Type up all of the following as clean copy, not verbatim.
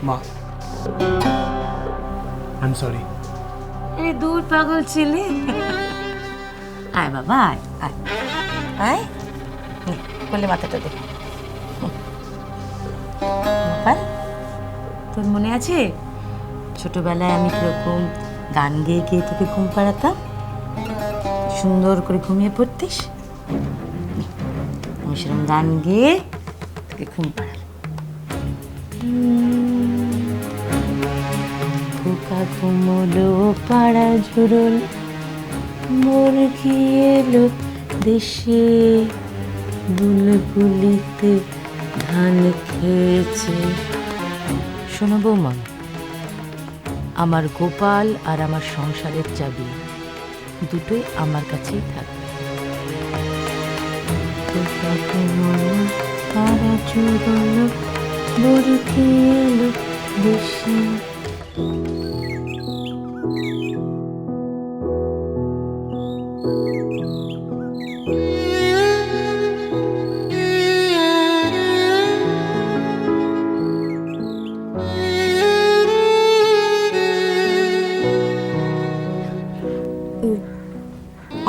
মা, I am sorry. আরে দূর পাগল ছেলে, আয় বাবা আয় আয় আয়, কোলে মাথাটা দে। গোপাল, তোর মনে আছে ছোটবেলায় আমি কিরকম গান গেয়ে গিয়ে তোকে ঘুম পাড়াতাম, সুন্দর করে ঘুমিয়ে পড়তিস? আমি সেরকম গান গেয়ে তোকে ঘুম পাড়ালাম। খোকা ঘুমলো পাড়া ঝুরল, মোর কি এলো দেশে, বুলবুলিতে ধান খেয়েছে। শোনো বৌমা, আমার গোপাল আর আমার সংসারের চাবি দুটোই আমার কাছেই থাকবে। খোকা ঘুমলো পাড়া ঝুরল, মোর কি এলো দেশে।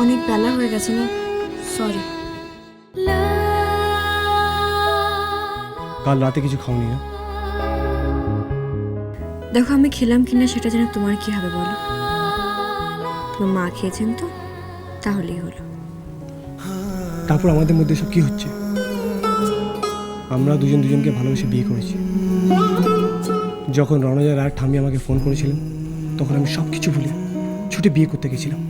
অনেক বেলা হয়ে গেছে না, সরি। কাল রাতে কিছু খাওনি না? দেখো আমি খেলাম কিনা সেটা যেন তোমার কি হবে বলো? তোমার মা খেয়েছেন তো, তাহলেই হলো। তারপর আমাদের মধ্যে সব কি হচ্ছে? আমরা দুজন দুজনকে ভালোবেসে বিয়ে করেছি। যখন রণজার আর ঠাম্মি আমাকে ফোন করেছিলেন, তখন আমি সব কিছু ভুলে ছুটে বিয়ে করতে গেছিলাম।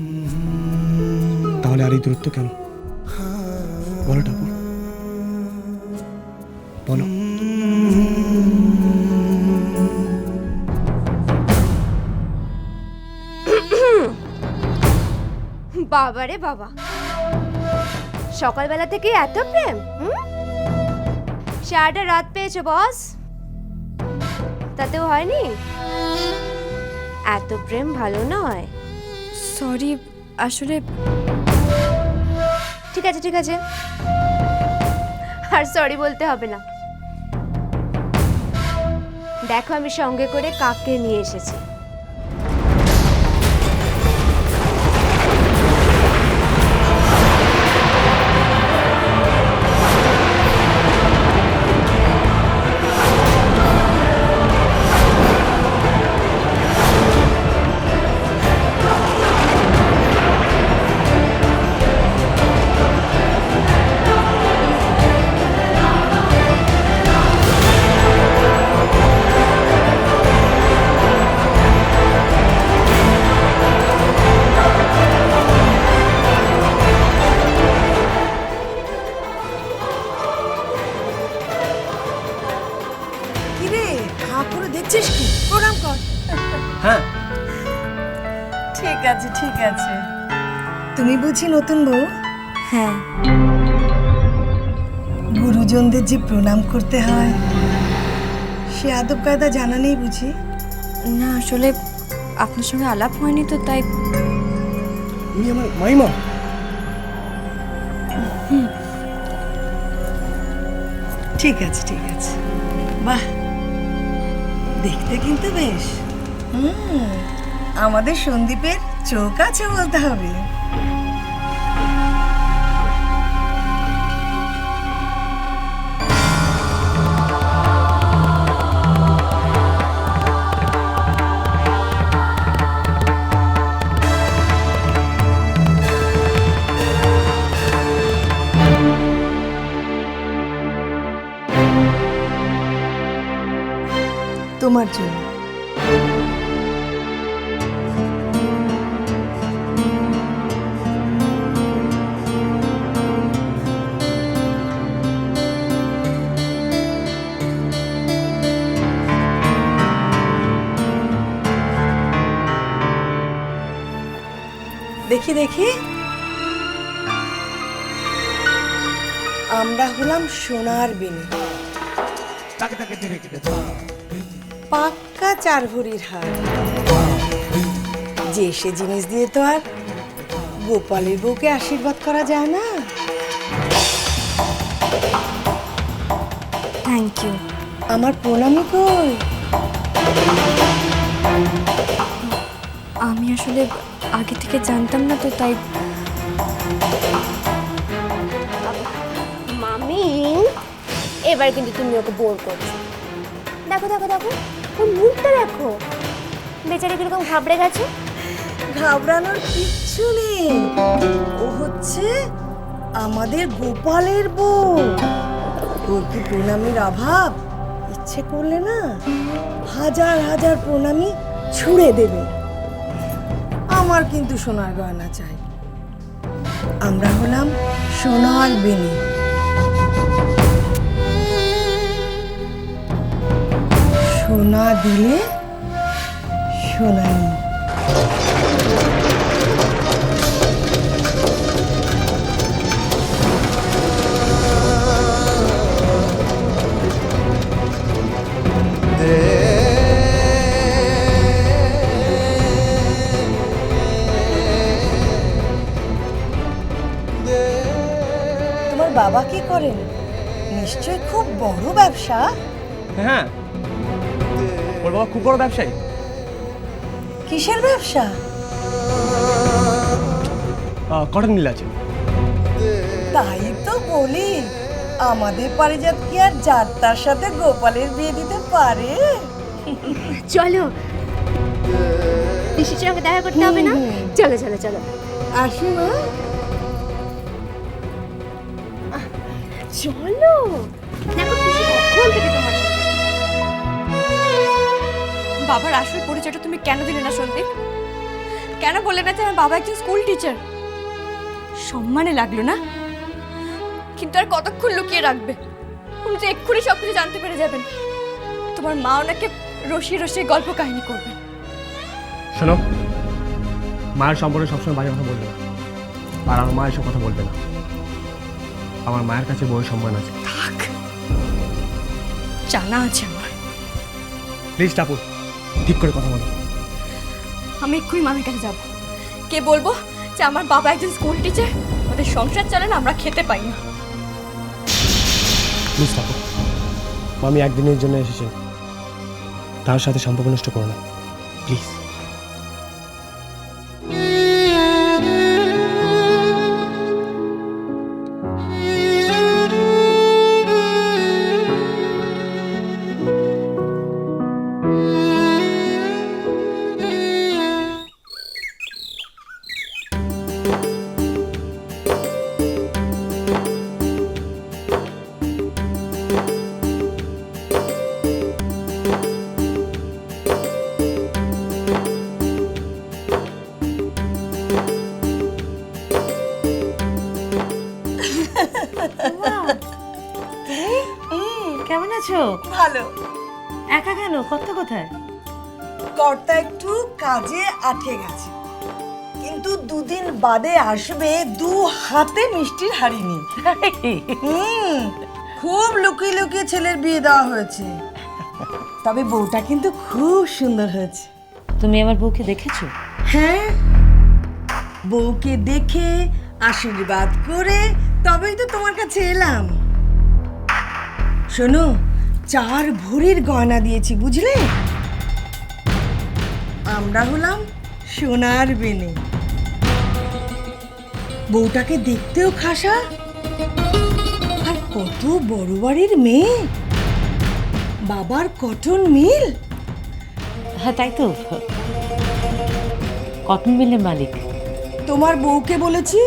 তাহলে আর এই দূরত্ব কেন বলো ঠাকুর, বলো। বাবারে বাবা, সকালবেলা থেকে এত প্রেম? সারাটা রাত পেয়েছো বস, তাতেও হয়নি? এত প্রেম ভালো নয়। সরি, আসলে ঠিক আছে ঠিক আছে, আর সরি বলতে হবে না। দেখো আমি সঙ্গে করে কাকে নিয়ে এসেছি। দেখছিস কি? প্রণাম কর। হ্যাঁ ঠিক আছে ঠিক আছে। তুমি বুঝি নতুন বউ? হ্যাঁ, গুরুজনদের যে প্রণাম করতে হয় সে আদব কায়দা জানা নেই বুঝি? না আসলে আপনার সঙ্গে আলাপ হয়নি তো তাই। উনি আমার মাইমা। ঠিক আছে ঠিক আছে, বাহ দেখতে কিন্তু বেশ। আমাদের সন্দীপের চোখ আছে বলতে হবে। তোমার জন্য। দেখি দেখি, আমরা হলাম সোনার বেনি, পাক্কা 4 ভরির হার। যে সে জিনিস দিয়ে তো আর গোপালের বউকে আশীর্বাদ করা যায় না। Thank you. আমার প্রণামী কই? আমি আসলে আগে থেকে জানতাম না তো, তাই। মামি, এবার কিন্তু তুমি ওকে বোর করছো। দেখো দেখো দেখো, ওর মুখটা দেখো, বেচারি কিরকম ঘাবড়ে গেছে। ঘাবড়ানোর কিচ্ছু নেই, ও হচ্ছে আমাদের গোপালের বউ। তোর কি প্রণামীর অভাব? ইচ্ছে করলে না হাজার হাজার প্রণামী ছুঁড়ে দেবে। আমার কিন্তু সোনার গয়না চাই। আমরা হলাম সোনার বেনি। সোনা দিলে সোনা নেই। তোমার বাবা কি করেন? নিশ্চয়ই খুব বড় ব্যবসা। হ্যাঁ, ওর বাবা খুব বড় ব্যবসায়ী। কিসের ব্যবসা? কটন মিল আছে। তাই তো বলি, আমাদের পারিজাত কি আর যার তার সাথে গোপালের বিয়ে দিতে পারে? চলো, পিসির সঙ্গে দেখা করতে হবে না? চলো চলো চলো, আসি মা। চলো। দেখো পিসি কখন থেকে তোমার সাথে। বাবার আসল পরিচয়টা তুমি কেন দিলে না সন্দীপ? কেন বললে না যে আমার বাবা একজন স্কুল টিচার? সম্মানে লাগলো না? কিন্তু আর কতক্ষণ লুকিয়ে রাখবে? উনি তো এক্ষুনি সব কিছু জানতে পেরে যাবেন। তোমার মা ওনাকে রসিয়ে রসিয়ে গল্প কাহিনী করবেন। শোনো, মায়ের সম্পর্কে সবসময় বাজে কথা বলবে না, আর আমার মা এসব কথা বলবে না। আমার মায়ের কাছে বউয়ের সম্মান আছে। থাক, জানা আছে আমার। প্লিজ টাপু, ঠিক করে কথা বলো। আমি এক্ষুনি মামির কাছে যাব। কে বলবো যে আমার বাবা একজন স্কুল টিচার, আমাদের সংসার চলে না, আমরা খেতে পাই না। প্লিজ টাপু, মামি একদিনের জন্য এসেছেন, তার সাথে সম্পর্ক নষ্ট করো না প্লিজ। কেমন আছো? ভালো। একা কেন? কর্তা কোথায়? কর্তা একটু কাজে আটকে গেছে, কিন্তু দুদিন বাদে আসবে। 2 হাতে মিষ্টির হাড়ি নিয়ে। খুব লুকিয়ে লুকিয়ে ছেলের বিয়ে দেওয়া হয়েছে, তবে বউটা কিন্তু খুব সুন্দর হয়েছে। তুমি আমার বউকে দেখেছো? হ্যাঁ, বউকে দেখে আশীর্বাদ করে তবেই তো তোমার কাছে এলাম। শোনো, 4 ভরির গয়না দিয়েছি, বুঝলে? আমরা হলাম সোনার বেনে। বউটাকে দেখতেও খাসা, আর কত বড় বাড়ির মেয়ে, বাবার কটন মিল। হ্যাঁ তাই তো, কটন মিলের মালিক। তোমার বউকে বলেছি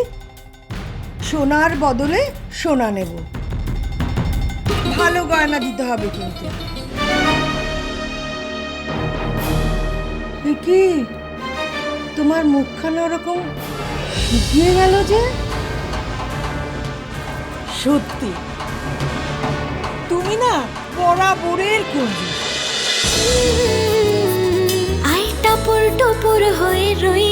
সোনার বদলে সোনা নেব, ভালো গয়না দিতে হবে কিন্তু। এ কি, তোমার মুখখানা ওরকম শুকিয়ে গেল যে? সত্যি তুমি না বরাবরের কঞ্জুস। আই টাপুর টুপুর হয়ে রই